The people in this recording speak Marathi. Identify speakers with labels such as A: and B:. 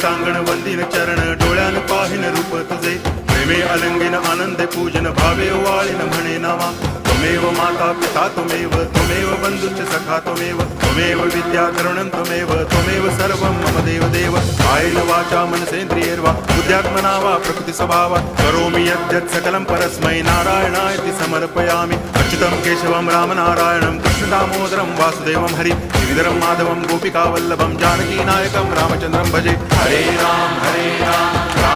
A: टांगण वंदिन चरण डोळ्यान पाहिन रूप तुझे प्रेमे अलंगिन आनंद पूजन भावे वाळीन म्हणे नामा त्वमेव माता पिता त्वमेव बंधुश्च सखा त्वमेव विद्या करुणं त्वमेव सर्वं मम देव देव कायेन वाचा मनसेन्द्रियैर्वा बुद्ध्यात्मना वा प्रकृति स्वभावात् करोमि यद्यत् सकलं परस्मै नारायणायति समर्पयामि अच्युतं केशवं रामनारायणं कृष्णदामोदरं वासुदेवं हरि गिरिधरं माधवं गोपिकावल्लभं जानकीनायकं रामचन्द्रं भजे हरे राम